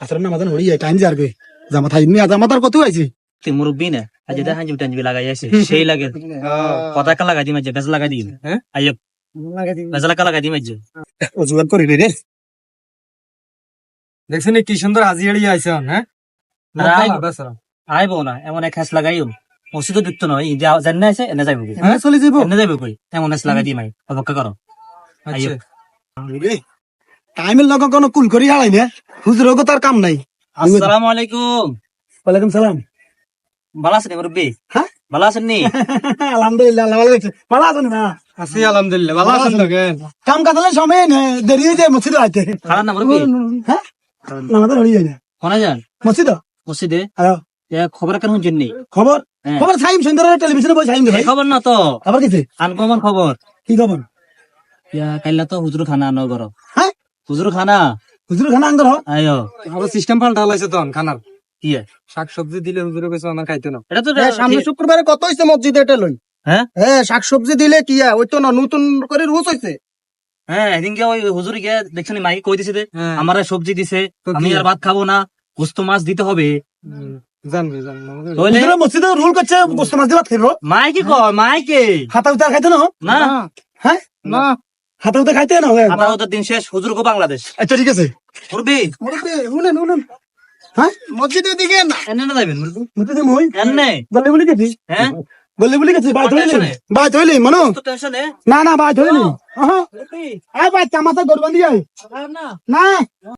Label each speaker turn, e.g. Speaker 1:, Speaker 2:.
Speaker 1: আসলে না মাঝে হড়ি টাইম যাবে জামাতা ইমনি জামাতার কত হইছে
Speaker 2: তুই মুরব্বী না আজ এটা হাঁজি টাঞ্জি লাগাই আছে সেই লাগে পতাকা লাগাই দিই মাঝে বেজ লাগাই দিই হ্যাঁ আইয় বেজলাকা লাগাই দিই মাঝে
Speaker 1: অজুহাত করি রে
Speaker 3: দেখছেন কি সুন্দর হাজিয়াড়ি আইছে হ্যাঁ
Speaker 2: আইব না এমন এক হাস লাগাইও মসজিদও যুক্ত নয় জান্না আছে এনে যাইব
Speaker 1: হ্যাঁ চলে যাইব
Speaker 2: এনে যাইব কই এমন হাস লাগাই দিই মাই অপেক্ষা করো আইয়
Speaker 1: রে টাইমের লগে কোনো কুল করি হালাই না হুজুরও তার কাম নাই
Speaker 2: আসসালামু আলাইকুম
Speaker 1: ওয়ালাইকুম সালাম
Speaker 2: ভালো আছেন মুরব্বী
Speaker 1: হ্যাঁ
Speaker 2: ভালো আছেন নি
Speaker 1: আলহামদুলিল্লাহ আল্লাহ ভালো আছে ভালো আছেন না
Speaker 3: আছি আলহামদুলিল্লাহ ভালো আছেন তো কেন
Speaker 1: কাম কাজলে সময় নেই দেরি হয়ে যায় মসজিদে আইতে
Speaker 2: খারাপ না মুরব্বী
Speaker 1: হ্যাঁ আমাদের হড়ি যায় না
Speaker 2: কোনা যান
Speaker 1: মসজিদ
Speaker 2: মসজিদে
Speaker 1: আয়
Speaker 2: খবর কেন শুনছেন নি
Speaker 1: খবর
Speaker 2: হ্যাঁ।
Speaker 1: খবর সাইম সুন্দর টেলিভিশনে বই সাইম দে ভাই
Speaker 2: এই খবর না তো
Speaker 1: আবার কিছু
Speaker 2: আনকমন খবর
Speaker 1: কি খবর
Speaker 2: কাইলা তো হুজুর খানা আনো গর
Speaker 1: হ্যাঁ
Speaker 2: হুজুর খানা
Speaker 1: হুজুর খানা আঙ্গর হ
Speaker 2: আয়ো
Speaker 3: আবার সিস্টেম পাল্টা লাইছে তো খানার
Speaker 2: কি
Speaker 3: শাকসবজি দিলে হুজুরে কইছে আমার খাইতে না
Speaker 2: এটা তো
Speaker 1: সামনে শুক্রবারে কত হইছে মসজিদে এটা লই
Speaker 2: হ্যাঁ
Speaker 1: হ্যাঁ শাকসবজি দিলে কি ওই তো না নতুন করে রুচ হইছে
Speaker 2: হ্যাঁ এদিনকে ওই হুজুর গিয়ে দেখছেন মাইকে কই দিছে
Speaker 3: হ্যাঁ।
Speaker 2: আমার সবজি দিছে
Speaker 3: তো
Speaker 2: আমি
Speaker 3: কি?
Speaker 2: আর ভাত খাবো না গোস্ত মাছ দিতে হবে
Speaker 3: জানবে
Speaker 2: তাহলে
Speaker 1: হুজুরে মসজিদে রুল করছে গোস্ত মাছ দিবা খাইবো
Speaker 2: মাইকে কয় মাইকে
Speaker 1: হাতা উতার খাইতে না
Speaker 2: না
Speaker 1: হ্যাঁ
Speaker 3: না
Speaker 1: হাতা উতার খাইতে না
Speaker 2: আমার ওদের দিন শেষ হুজুর গো বাংলাদেশ
Speaker 1: আচ্ছা ঠিক আছে
Speaker 2: মুরব্বী
Speaker 1: শুনেন শুনেন হ্যাঁ মসজিদের দিকে না
Speaker 2: এনে না যাবেন মুরব্বী
Speaker 1: মসজিদে মই
Speaker 2: এনে
Speaker 1: বলে বলি গেছি
Speaker 2: হ্যাঁ
Speaker 1: বলে বলি গেছি বাই ধইলি
Speaker 2: টেনশনে?
Speaker 1: বাই ধইলি মনো
Speaker 2: তো টেনশনে
Speaker 1: না না বাই ধইলি আয় বাই চামাতা গরবান দিয়ে
Speaker 2: না
Speaker 1: না